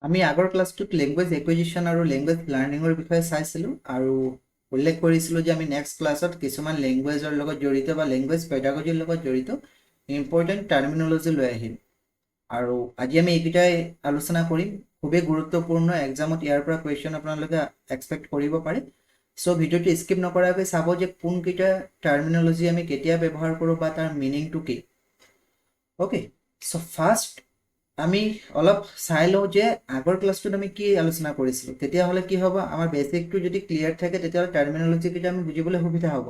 আমি আগৰ ক্লাছটোত language acquisition আৰু লেংগুৱেজ লাৰ্ণিঙৰ বিষয়ে চাইছিলোঁ আৰু উল্লেখ কৰিছিলোঁ যে আমি নেক্সট ক্লাছত কিছুমান লেংগুৱেজৰ লগত জড়িত বা লেংগুৱেজ পেডাগজিৰ লগত জড়িত ইম্পৰ্টেণ্ট টাৰ্মিনলজি লৈ আহিম আৰু আজি আমি এইকেইটাই আলোচনা কৰিম। খুবেই গুৰুত্বপূৰ্ণ, এক্সামত ইয়াৰ পৰা কুৱেশ্যন আপোনালোকে এক্সপেক্ট কৰিব পাৰে। চ' ভিডিঅ'টো স্কিপ নকৰাকৈ চাব যে কোনকেইটা টাৰ্মিনলজি আমি কেতিয়া ব্যৱহাৰ কৰোঁ বা তাৰ মিনিংটো কি। অ'কে, চ' ফাৰ্ষ্ট আমি অলপ চাই লওঁ যে আগৰ ক্লাছটোত আমি কি আলোচনা কৰিছিলোঁ। তেতিয়াহ'লে কি হ'ব, আমাৰ বেচিকটো যদি ক্লিয়াৰ থাকে তেতিয়াহ'লে টাৰ্মিনলজিকেইটা আমি বুজিবলৈ সুবিধা হ'ব।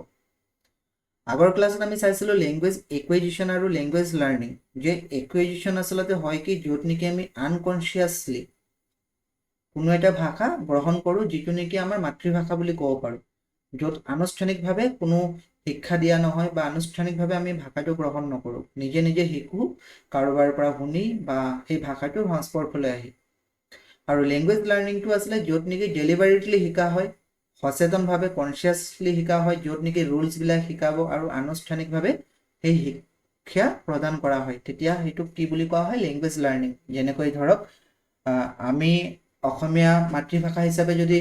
আগৰ ক্লাছত আমি চাইছিলোঁ লেংগুৱেজ একুইজিশ্যন আৰু লেংগুৱেজ লাৰ্ণিং। যে একুইজিশ্যন আচলতে হয় কি, য'ত নেকি আমি আনকনচিয়াছলি কোনো এটা ভাষা গ্ৰহণ কৰোঁ যিটো নেকি আমাৰ মাতৃভাষা বুলি ক'ব পাৰোঁ, য'ত আনুষ্ঠানিকভাৱে কোনো শিক্ষা দিয়া নহয় বা আনুষ্ঠানিকভাৱে আমি ভাষাটো গ্ৰহণ নকৰোঁ, নিজে নিজে শিকোঁ কাৰোবাৰ পৰা শুনি বা সেই ভাষাটোৰ সংস্পৰ্শলৈ আহি। আৰু লেংগুৱেজ লাৰ্ণিংটো আছিলে য'ত নেকি ডেলিভাৰেটলি শিকা হয়, সচেতনভাৱে কনচিয়াছলি শিকা হয়, য'ত নেকি ৰুলছবিলাক শিকাব আৰু আনুষ্ঠানিকভাৱে সেই শিক্ষা প্ৰদান কৰা হয়। তেতিয়া সেইটোক কি বুলি কোৱা হয়, লেংগুৱেজ লাৰ্ণিং। যেনেকৈ ধৰক আমি অসমীয়া মাতৃভাষা হিচাপে যদি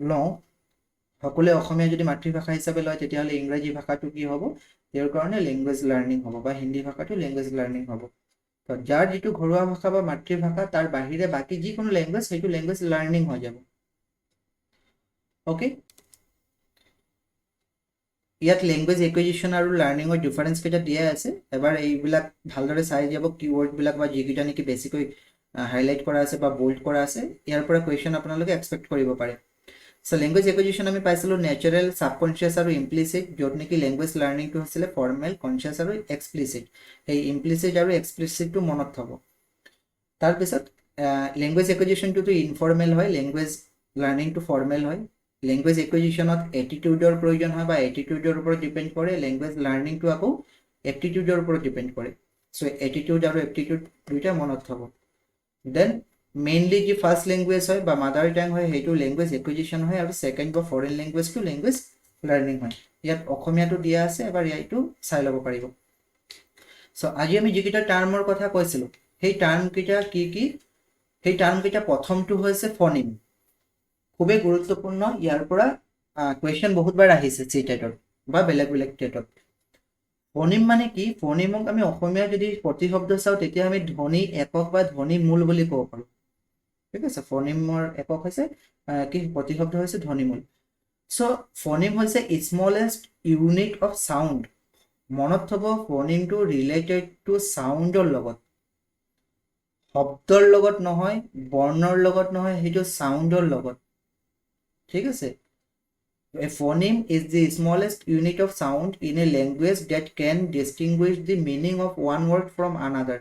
লওঁ, সকলোৱে অসমীয়া যদি মাতৃভাষা হিচাপে লয় তেতিয়াহ'লে ইংৰাজী ভাষাটো কি হ'ব, তেওঁৰ কাৰণে লেংগুৱেজ লাৰ্ণিং হ'ব, বা হিন্দী ভাষাটো লেংগুৱেজ লাৰ্ণিং হ'ব। তো যাৰ যিটো ঘৰুৱা ভাষা বা মাতৃভাষা তাৰ বাহিৰে বাকী যিকোনো লেংগুৱেজ সেইটো লেংগুৱেজ লাৰ্ণিং হৈ যাব। অ'কে, ইয়াত লেংগুৱেজ একুইজিশ্যন আৰু লাৰ্ণিঙৰ ডিফাৰেঞ্চ কেইটা দিয়া আছে। এবাৰ এইবিলাক ভালদৰে চাই যাব, কিৱৰ্ডবিলাক বা যিকেইটা নেকি বেছিকৈ হাইলাইট কৰা আছে বা বোল্ড কৰা আছে, ইয়াৰ পৰা কুৱেশ্যন আপোনালোকে এক্সপেক্ট কৰিব পাৰে। চ' লেংগুৱেজ একুইজিশ্যন আমি পাইছিলোঁ নেচাৰেল, ছাবকনচিয়াছ আৰু ইমপ্লিচিট, য'ত নেকি লেংগুৱেজ লাৰ্ণিংটো হৈছিলে ফৰ্মেল, কনচিয়াছ আৰু এক্সপ্লিচিট। সেই ইমপ্লিচিট আৰু এক্সপ্লিচিটটো মনত থ'ব। তাৰপিছত লেংগুৱেজ একুইজিশ্যনটোতো ইনফৰ্মেল হয়, লেংগুৱেজ লাৰ্ণিংটো ফৰ্মেল হয়। লেংগুৱেজ একুইজিশ্যনত এটিটিউডৰ প্ৰয়োজন হয় বা এটিটিউডৰ ওপৰত ডিপেণ্ড কৰে। লেংগুৱেজ লাৰ্ণিংটো আকৌ এপ্টিটিউডৰ ওপৰত ডিপেণ্ড কৰে। চ' এটিটিউড আৰু এপ্টিটিউড দুইটা মনত থ'ব। দেন মেইনলি যি ফাৰ্ষ্ট লেংগুৱেজ হয় বা মাদাৰ টাং হয় সেইটো লেংগুৱেজ একুইজিশ্যন হয়, আৰু ছেকেণ্ড বা ফৰেন লেংগুৱেজটো লেংগুৱেজ লাৰ্ণিং হয়। ইয়াত অসমীয়াটো দিয়া আছে, এবাৰ এইটো চাই ল'ব পাৰিব। চ' আজি আমি যিকেইটা টাৰ্মৰ কথা কৈছিলোঁ সেই টাৰ্মকেইটা কি কি, সেই টাৰ্মকেইটা প্ৰথমটো হৈছে ফনিম। খুবেই গুৰুত্বপূৰ্ণ, ইয়াৰ পৰা কুৱেশ্যন বহুতবাৰ আহিছে চিটেটত বা বেলেগ বেলেগ টেটত। ফনিম মানে কি, ফনিমক আমি অসমীয়া যদি প্ৰতিশব্দ চাওঁ তেতিয়া আমি ধ্বনি একক বা ধ্বনি মূল বুলি ক'ব পাৰোঁ। ঠিক আছে, ফনিমৰ একক হৈছে কি, প্ৰতিশব্দ হৈছে ধ্বনিমূল। চ' ফনিম হৈছে স্মলেষ্ট ইউনিট অফ চাউণ্ড। মনত থ'ব, ফনিমটো ৰিলেটেড টু চাউণ্ডৰ লগত, শব্দৰ লগত নহয়, বৰ্ণৰ লগত নহয়, সেইটো চাউণ্ডৰ লগত। ঠিক আছে, a phoneme is the smallest unit of sound in a language that can distinguish the meaning of one word from another.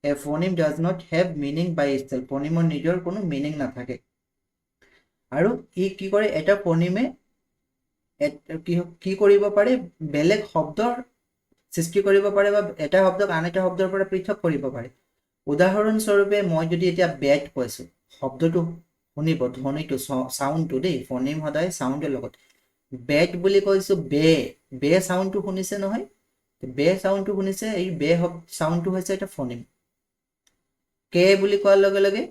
A phoneme does not have meaning by itself. ফনিমৰ নিজৰ কোনো মিনিং নাথাকে। আৰু ই কি কৰে, এটা ফনিমে কি কৰিব পাৰে, বেলেগ শব্দৰ সৃষ্টি কৰিব পাৰে বা এটা শব্দক আন এটা শব্দৰ পৰা পৃথক কৰিব পাৰে। উদাহৰণস্বৰূপে মই যদি এতিয়া বেট কৈছোঁ, শব্দটো শুনিব, ধ্বনিটো চাউণ্ডটো দেই, ফনিম সদায় চাউণ্ডৰ লগত। বেট বুলি কৈছোঁ, বে চাউণ্ডটো শুনিছে নহয়, বে চাউণ্ডটো শুনিছে, এই বে চাউণ্ডটো হৈছে এটা ফনিম। কে বুলি কোৱাৰ লগে লগে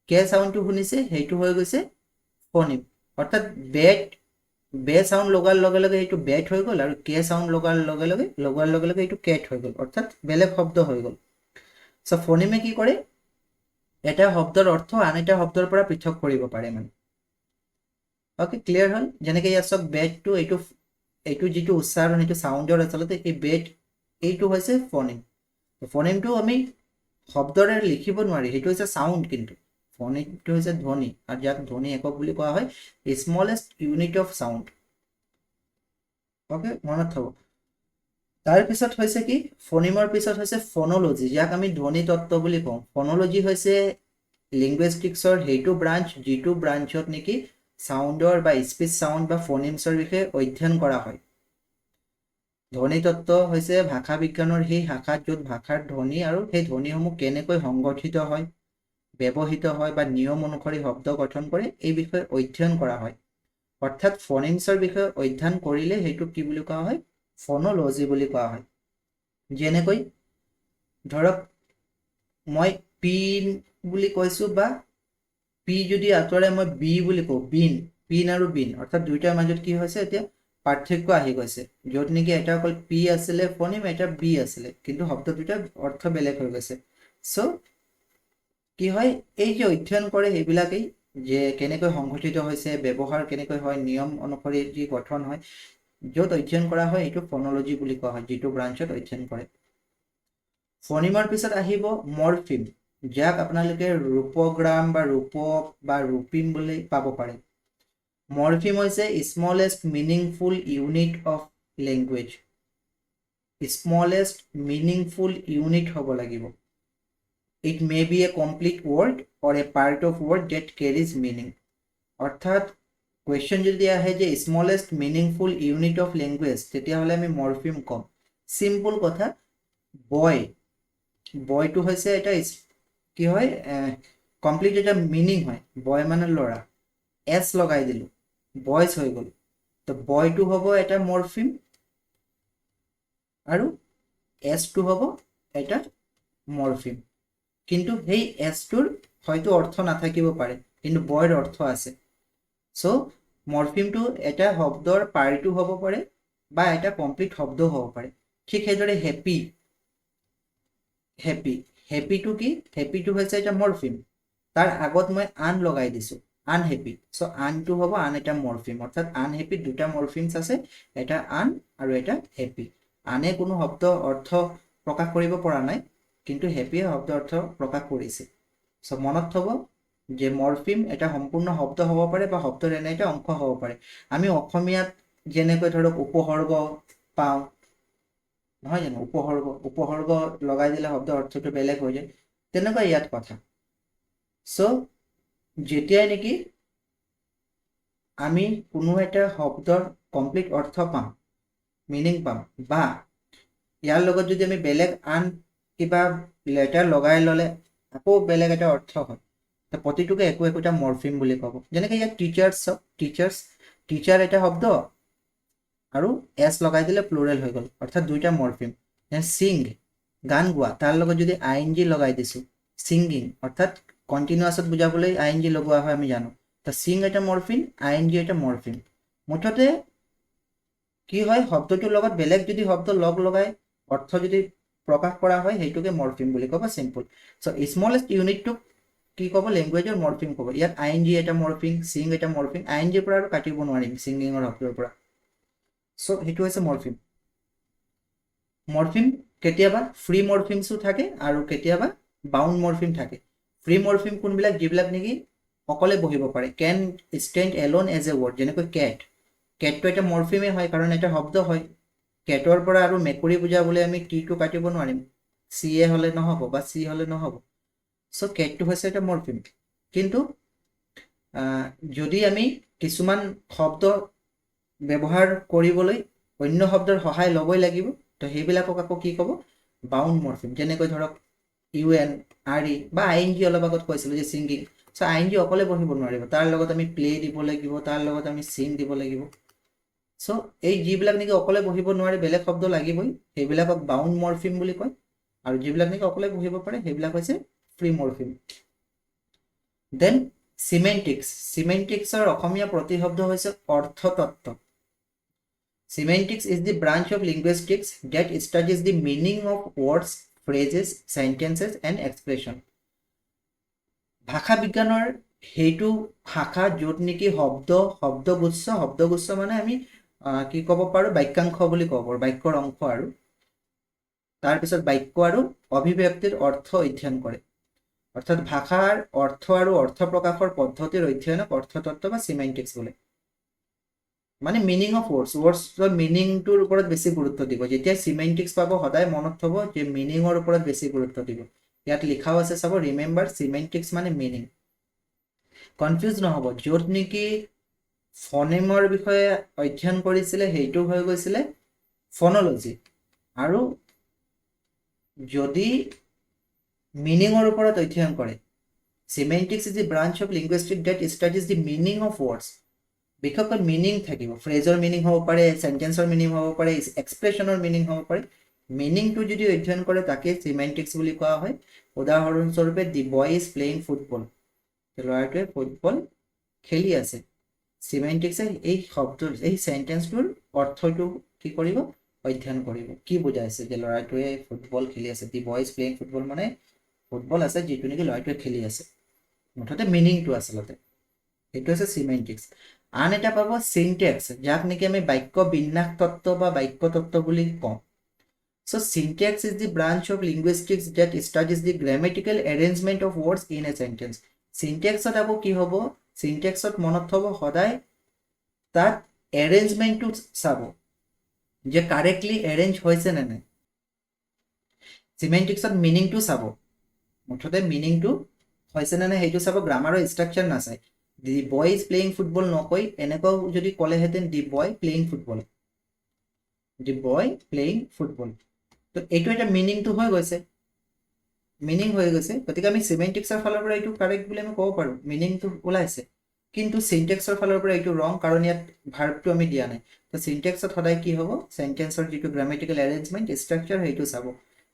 কে চাউণ্ডটো শুনিছে, সেইটো হৈ গৈছে ফনিম। অৰ্থাৎ বে চাউণ্ড লগাৰ লগে লগে সেইটো বেট হৈ গ'ল, আৰু কে চাউণ্ড লগোৱাৰ লগে লগে এইটো কেট হৈ গ'ল, অৰ্থাৎ বেলেগ শব্দ হৈ গ'ল। চ' ফনিমে কি কৰে, এটা শব্দৰ অৰ্থ আন এটা শব্দৰ পৰা পৃথক কৰিব পাৰে মানে। অ'কে, ক্লিয়াৰ হ'ল? যেনেকৈ ইয়াত চাওক, বেটটো এইটো যিটো উচ্চাৰণ সেইটো চাউণ্ডৰ, আচলতে এই বেট এইটো হৈছে ফনিম। ফনিমটো আমি শব্দৰে লিখিব নোৱাৰি, সেইটো হৈছে চাউণ্ড, কিন্তু ফনিমটো হৈছে ধ্বনি, আৰু যাক ধ্বনি একক বুলি কোৱা হয়, smallest unit of sound. Okay, মনত থ'ব। তাৰপিছত হৈছে কি, ফনিমৰ পিছত হৈছে ফন'লজি, যাক আমি ধ্বনি তত্ত্ব বুলি কওঁ। ফন'লজি হৈছে লিংগুইষ্টিক্সৰ সেইটো ব্ৰাঞ্চ যিটো ব্ৰাঞ্চত নেকি চাউণ্ডৰ বা স্পীচ চাউণ্ড বা ফনিমছৰ বিষয়ে অধ্যয়ন কৰা হয়। ধ্বনি তত্ত্ব হৈছে ভাষা বিজ্ঞানৰ সেই শাখাত য'ত ভাষাৰ ধ্বনি আৰু সেই ধ্বনিসমূহ কেনেকৈ সংগঠিত হয়, ব্যৱহৃত হয় বা নিয়ম অনুসৰি শব্দ গঠন কৰে, এই বিষয়ে অধ্যয়ন কৰা হয়। অৰ্থাৎ ফনিমছৰ বিষয়ে অধ্যয়ন কৰিলে সেইটোক কি বুলি কোৱা হয়, ফন'লজি বুলি কোৱা হয়। যেনেকৈ ধৰক মই পিন বুলি কৈছোঁ বা পি যদি আঁতৰাই মই বি বুলি কওঁ, বিন, পিন আৰু বিন, অৰ্থাৎ দুইটাৰ মাজত কি হৈছে এতিয়া পাৰ্থক্য আহি গৈছে, য'ত নেকি এটা অকল পি আছিলে ফনিম, এটা বি আছিলে, কিন্তু শব্দ দুটাৰ অৰ্থ বেলেগ হৈ গৈছে। চ' কি হয়, এই যে অধ্যয়ন কৰে সেইবিলাকেই, যে কেনেকৈ সংঘটিত হৈছে, ব্যৱহাৰ কেনেকৈ হয়, নিয়ম অনুসৰি যি গঠন হয়, য'ত অধ্যয়ন কৰা হয় এইটো ফনলজি বুলি কোৱা হয়, যিটো ব্ৰাঞ্চত অধ্যয়ন কৰে। ফনিমৰ পিছত আহিব মৰফিম, যাক আপোনালোকে ৰূপগ্ৰাম বা ৰূপক বা ৰূপিম বুলি পাব পাৰে। মৰফিম হৈছে smallest meaningful unit of language. Smallest meaningful unit হ'ব লাগিব। It may be a complete word or a part of word that carries meaning. অৰ্থাৎ কুৱেশ্যন যদি আহে যে smallest meaningful unit of language, তেতিয়াহ'লে আমি মৰফিম ক'ম। চিম্পল কথা, বয়, বয়টো হৈছে এটা কি হয়, কমপ্লিট এটা মিনিং হয়, বয় মানে ল'ৰা, এছ লগাই দিলোঁ, বয়জ হৈ গ'ল, তো বয়টো হ'ব এটা মৰফিম আৰু এছটো হ'ব এটা মৰফিম। কিন্তু সেই এছটোৰ হয়তো অৰ্থ নাথাকিব পাৰে, কিন্তু বয়ৰ অৰ্থ আছে। চ' মৰফিমটো এটা শব্দৰ পাৰ্টো হ'ব পাৰে বা এটা কমপ্লিট শব্দও হ'ব পাৰে। ঠিক সেইদৰে হেপী, হেপী, হেপীটো কি, হেপীটো হৈছে এটা মৰফিম, তাৰ আগত মই আন লগাই দিছোঁ, আনহেপী, চ' আনটো হ'ব আন এটা মৰফিম, অৰ্থাৎ আনহেপীত দুটা মৰফিমছ আছে, এটা আন আৰু এটা হেপী। আনে কোনো শব্দ অৰ্থ প্ৰকাশ কৰিব পৰা নাই, কিন্তু হেপীয়ে শব্দ অৰ্থ প্ৰকাশ কৰিছে। চ' মনত থ'ব যে মৰফিম এটা সম্পূৰ্ণ শব্দ হ'ব পাৰে বা শব্দৰ এনে এটা অংশ হ'ব পাৰে। আমি অসমীয়াত যেনেকৈ ধৰক উপসৰ্গ পাওঁ, নহয় জানো, উপসৰ্গ লগাই দিলে শব্দ অৰ্থটো বেলেগ হৈ যায়, তেনেকুৱা ইয়াত কথা। চ' যেতিয়াই নেকি আমি কোনো এটা শব্দৰ কমপ্লিট অৰ্থ পাম, মিনিং পাম, বা ইয়াৰ লগত যদি আমি বেলেগ আন কিবা লেটাৰ লগাই ল'লে আকৌ বেলেগ এটা অৰ্থ হয়, প্ৰতিটোকে একোটা মৰফিম বুলি ক'ব। যেনেকৈ ইয়াত টিচাৰ্ছ চাওক, টিচাৰ এটা শব্দ আৰু এছ লগাই দিলে প্লুৰেল হৈ গ'ল, অৰ্থাৎ দুইটা মৰফিম। চিং, গান গোৱা, তাৰ লগত যদি ING লগাই দিছোঁ, ছিংগিং, অৰ্থাৎ কণ্টিনিউৱাছত বুজাবলৈ ING লগোৱা হয়, আমি জানো। তো চিং এটা মৰফিম, ING এটা মৰফিম। মুঠতে কি হয়, শব্দটোৰ লগত বেলেগ যদি শব্দ লগ লগাই অৰ্থ যদি প্ৰকাশ কৰা হয়, সেইটোকে মৰফিম বুলি ক'ব, চিম্পল। চ' স্মলেষ্ট ইউনিটটোক কি ক'ব, লেংগুৱেজৰ মৰফিম ক'ব। ইয়াত ING এটা মৰফিম, চিং এটা মৰফিম, ING পৰা আৰু কাটিব নোৱাৰিম ছিংগিঙৰ শব্দৰ পৰা। চ' সেইটো হৈছে মৰফিম। মৰফিম কেতিয়াবা ফ্ৰী মৰফিমছো থাকে আৰু কেতিয়াবা বাউণ্ড মৰফিম থাকে। ফ্ৰী মৰফিম কোনবিলাক, যিবিলাক নেকি অকলে বহিব পাৰে, can stand alone as a word, যেনেকৈ কেট, কেটটো এটা মৰফিমেই হয় কাৰণ এটা শব্দ হয়। কেটৰ পৰা আৰু মেকুৰী বুজাবলৈ আমি টিটো কাটিব নোৱাৰিম, চি এ হ'লে নহ'ব বা চি হ'লে নহ'ব। চ' কেটটো হৈছে এটা মৰফিম। কিন্তু যদি আমি কিছুমান শব্দ ব্যৱহাৰ কৰিবলৈ অন্য শব্দৰ সহায় ল'বই লাগিব, তো সেইবিলাকক আকৌ কি ক'ব, বাউণ্ড মৰফিম। যেনেকৈ ধৰক UN, RE বা ING অলপ আগত কৈছিলোঁ যে ছিংগিং, চ' ING অকলে বহিব নোৱাৰিব, তাৰ লগত আমি প্লে দিব লাগিব, তাৰ লগত আমি চিং দিব লাগিব। চ' এই যিবিলাক নেকি অকলে বহিব নোৱাৰে, বেলেগ শব্দ লাগিবই, সেইবিলাকক বাউণ্ড মৰফিম বুলি কয়, আৰু যিবিলাক নেকি অকলে বহিব পাৰে সেইবিলাক হৈছে ফ্ৰী মৰফিম। দেন চিমেন্টিক্স, চিমেন্টিক্সৰ অসমীয়া প্ৰতিশব্দ হৈছে অৰ্থতত্ত্ব। Semantics is the branch of linguistics that studies the meaning of words, phrases, sentences and expression. ভাষা বিজ্ঞানৰ সেইটো শাখা য'ত নেকি শব্দগুচ্ছ মানে আমি কি ক'ব পাৰোঁ, বাক্যাংশ বুলি ক'ব পাৰোঁ, বাক্যৰ অংশ, আৰু তাৰপিছত বাক্য আৰু অভিব্যক্তিৰ অৰ্থ অধ্যয়ন কৰে। অৰ্থাৎ ভাষাৰ অৰ্থ আৰু অৰ্থ প্ৰকাশৰ পদ্ধতিৰ অধ্যয়নক অৰ্থতত্ত্ব বা চিমেন্টিক্স বোলে। মানে মিনিং অফ ৱৰ্ডছৰ মিনিংটোৰ ওপৰত বেছি গুৰুত্ব দিব। যেতিয়া চিমেন্টিক্স পাব সদায় মনত থ'ব যে মিনিঙৰ ওপৰত বেছি গুৰুত্ব দিব। ইয়াত লিখাও আছে চাব, ৰিমেম্বাৰ চিমেন্টিক্স মানে মিনিং। কনফিউজ নহ'ব, য'ত নেকি ফনেমৰ বিষয়ে অধ্যয়ন কৰিছিলে সেইটো হৈ গৈছিলে ফনলজি, আৰু যদি মিনিঙৰ ওপৰত অধ্যয়ন কৰে, semantics is the branch of linguistic that studies the meaning of words. বিশেষকৈ মিনিং থাকিব, ফ্ৰেজৰ মিনিং হ'ব পাৰে, চেণ্টেন্সৰ মিনিং হ'ব পাৰে, এক্সপ্ৰেছনৰ মিনিং হ'ব পাৰে। মিনিংটো যদি অধ্যয়ন কৰে তাকে চিমেন্টিক্স বুলি কোৱা হয়। উদাহৰণস্বৰূপে দি বয় ইজ প্লেইং ফুটবল, যে ল'ৰাটোৱে ফুটবল খেলি আছে সিমেন্টিক্সে এই শব্দৰ এই সেন্টেন্সটোৰ অৰ্থটো কি কৰিব অধ্যয়ন কৰিব কি বুজাইছে যে ল'ৰাটোৱে ফুটবল খেলি আছে দি বয় ইজ প্লেইং ফুটবল মানে ফুটবল আছে যিটো নেকি ল'ৰাটোৱে খেলি আছে মুঠতে মিনিংটো আচলতে এইটো হৈছে সিমেন্টিক্স আন এটা পাব সিনটেক্স যাক নেকি আমি বাক্য বিন্যাস তত্ত্ব বা বাক্য তত্ত্ব বুলি কওঁ So syntax is the branch of linguistics that studies the grammatical arrangement of words in a sentence. Syntax আকৌ কি হ'ব syntax মনত থব সদায় তাত arrangementটো চাব যে কাৰেক্টলি এৰেঞ্জ হৈছে নে নাই সিমেন্টিক্সত মিনিংটো চাব মুঠতে মিনিংটো হৈছে নে নাই সেইটো চাব গ্ৰামাৰৰ ষ্ট্ৰাকচাৰ নাচায় দি বয় ইজ প্লেইং ফুটবল নকৈ এনেকৈ যদি ক'লেহেঁতেন দি বয় প্লেইং ফুটবল দি বয় প্লেইং ফুটবল তো এইটো এটা মিনিংটো হৈ গৈছে মিনিং হৈ গৈছে গতিকে আমি সিমেন্টিক্সৰ ফালৰ পৰা এইটো কাৰেক্ট বুলি আমি ক'ব পাৰোঁ মিনিংটো ওলাইছে কিন্তু সিনটেক্সৰ ফালৰ পৰা এইটো ৰং কাৰণ ইয়াত ভাৰ্বটো আমি দিয়া নাই তো সিনটেক্সত সদায় কি হ'ব সেন্টেন্সৰ যিটো গ্ৰামেটিকেল এৰেঞ্জমেণ্ট ষ্ট্ৰাকচাৰ সেইটো চাব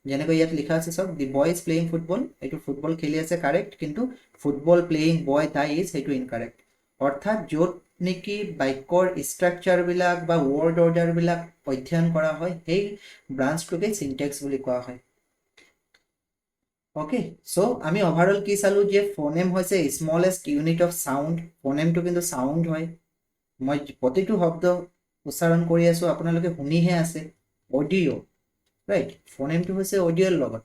যেনেকৈ ইয়াত লিখা আছে চাওক দি বয় ইজ প্লেইং ফুটবল এইটো ফুটবল খেলি আছে কাৰেক্ট কিন্তু ফুটবল প্লেইং বয় তাই ইজ সেইটো ইনকাৰেক্ট অৰ্থাৎ য'ত নেকি বাক্যৰ ষ্ট্ৰাকচাৰবিলাক বা ৱৰ্ড অৰ্ডাৰবিলাক অধ্যয়ন কৰা হয় সেই ব্ৰাঞ্চটোকে সিনটেক্স বুলি কোৱা হয় ওকে সো আমি ওভাৰঅল কি চালো যে ফোনেম হৈছে স্মলেষ্ট ইউনিট অফ সাউন্ড ফোনেমটো কিন্তু সাউন্ড হয় মই প্ৰতিটো শব্দ উচ্চাৰণ কৰি আছো আপোনালোকে শুনিহে আছে অডিঅ' ৰাইট ফোনেমটো হৈছে অডিঅ'ৰ লগত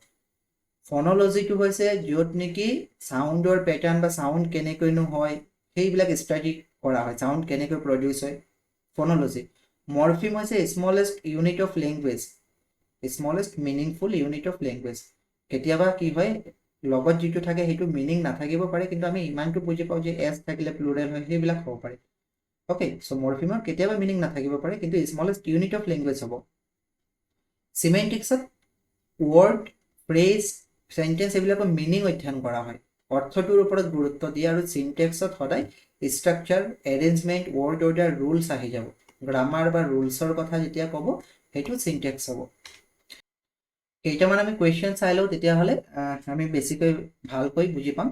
ফনলজিটো হৈছে য'ত নেকি সাউণ্ডৰ পেটাৰ্ণ বা সাউণ্ড কেনেকৈনো হয় সেইবিলাক ষ্টাডি কৰা হয় সাউণ্ড কেনেকৈ প্ৰডিউচ হয় ফনলজি মৰফিম হৈছে smallest unit of language smallest meaningful unit of language কেতিয়াবা কি হয় লগত যিটো থাকে সেইটো মিনিং নাথাকিব পাৰে কিন্তু আমি ইমানটো বুজি পাওঁ যে এছ থাকিলে প্লুৰেল হয় সেইবিলাক হ'ব পাৰে ওকে সো মৰফিমৰ কেতিয়াবা মিনিং নাথাকিব পাৰে কিন্তু স্মলেষ্ট ইউনিট অফ লেংগুৱেজ হ'ব সিমেন্টিক্সত ৱৰ্ড ফ্ৰেজ সেন্টেন্স এইবিলাকৰ মিনিং অধ্যয়ন কৰা হয় অৰ্থটোৰ ওপৰত গুৰুত্ব দিয়ে আৰু সিনটেক্সত সদায় structure arrangement word order rules আহি যাব গ্ৰামাৰ বা ৰুলছৰ কথা যেতিয়া ক'ব সেইটো সিনটেক্স হ'ব কেইটামান আমি কুৱেশ্যন চাই লওঁ তেতিয়াহ'লে আমি বেছিকৈ ভালকৈ বুজি পাম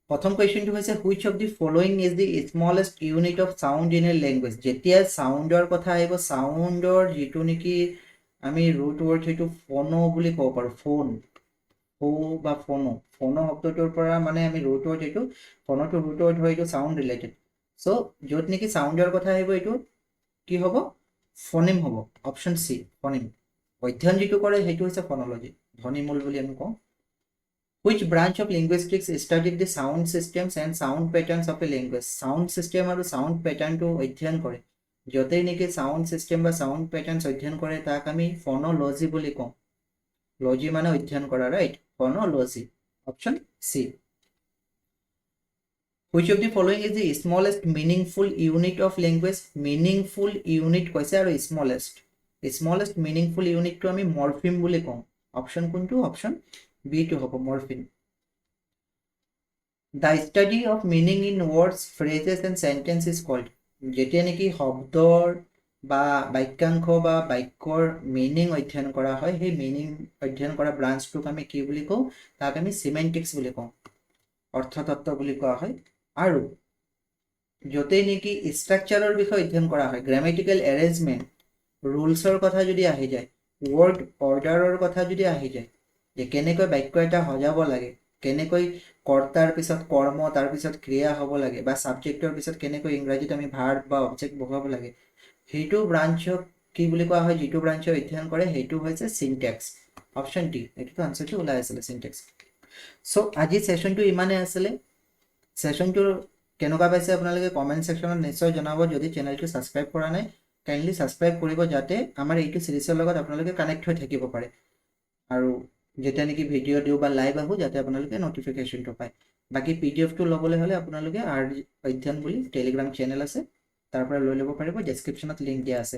প্ৰথম কুৱেশ্যনটো হৈছে which of the following is the smallest unit of sound in a language যেতিয়া চাউণ্ডৰ কথা আহিব চাউণ্ডৰ যিটো নেকি আমি ৰুট ৱৰ্ড সেইটো ফ'নো বুলি ক'ব পাৰোঁ ফোন ফো বা ফ'নো শব্দটোৰ পৰা মানে আমি ৰুট ৱৰ্ড এইটো ফ'নোটো ৰুট ৱৰ্ড হয় এইটো চাউণ্ড ৰিলেটেড চ' য'ত নেকি চাউণ্ডৰ কথা আহিব এইটো কি হ'ব ফ'নেম হ'ব অপশ্যন চি ফ'নেম অধ্যয়ন যিটো কৰে সেইটো হৈছে ফ'নলজি ধ্বনিমূল বুলি আমি কওঁ which branch of linguistics studied the sound systems and sound patterns of a language sound system আৰু sound pattern টো অধ্যয়ন কৰে যতেই নেকি sound system বা sound patterns অধ্যয়ন কৰে তাক আমি ফ'নলজি বুলি কওঁ লজি মানে অধ্যয়ন কৰা right phonology option C which of the following is the smallest meaningful unit of language meaningful unit কৈছে আৰু smallest meaningful unit টো আমি মৰফিম বুলি কওঁ অপশ্যন কোনটো অপশ্যন বি টো হ'ব মৰফিম the study of meaning in words phrases and sentences is called যেতিয়া নেকি শব্দৰ বা বাক্যাংশ বা বাক্যৰ মিনিং অধ্যয়ন কৰা হয় সেই মিনিং অধ্যয়ন কৰা ব্ৰাঞ্চটোক আমি কি বুলি কওঁ তাক আমি সিমেন্টিক্স বুলি কওঁ অৰ্থতত্ত্ব বুলি কোৱা হয় আৰু যতেই নেকি ষ্ট্ৰাকচাৰৰ বিষয়ে অধ্যয়ন কৰা হয় গ্ৰামেটিকেল এৰেঞ্জমেণ্ট ৰুলছৰ কথা যদি আহি যায় ৱৰ্ড অৰ্ডাৰৰ কথা যদি আহি যায় যে কেনেকৈ বাক্য এটা সজাব লাগে কেনেকৈ কৰ্তাৰ পিছত কৰ্ম তাৰ পিছত ক্ৰিয়া হ'ব লাগে বা সাবজেক্টৰ পিছত কেনেকৈ ইংৰাজীত আমি ভাৰ্ব বা অবজেক্ট বহাব লাগে সেইটো ব্ৰাঞ্চক কি বুলি কোৱা হয় যিটো ব্ৰাঞ্চে অধ্যয়ন কৰে সেইটো হৈছে সিনটেক্স অপশ্যন ডি এইটো আনসাৰটো ওলাই আছিল সিনটেক্স সো আজি সেশনটো ইমানে আছিল সেশনটো কেনেকুৱা পাইছে আপোনালোকে কমেন্ট সেকশনত নিশ্চয় জনাব যদি চেনেলটো সাবস্ক্ৰাইব কৰা নাই কাইন্ডলি সাবস্ক্ৰাইব কৰিব যাতে আমাৰ এইটো সিৰিজৰ লগত আপোনালোকে কানেক্ট হৈ থাকিব পাৰে আৰু যেতিয়া নেকি ভিডিঅ' দিওঁ বা লাইভ আহোঁ যাতে আপোনালোকে নটিফিকেশ্যনটো পায় বাকী পিডিএফটো ল'বলৈ হ'লে আপোনালোকে অধ্যয়ন বুলি টেলিগ্ৰাম চেনেল আছে তাৰ পৰা লৈ ল'ব পাৰিব ডেছক্ৰিপশ্যনত লিংক দিয়া আছে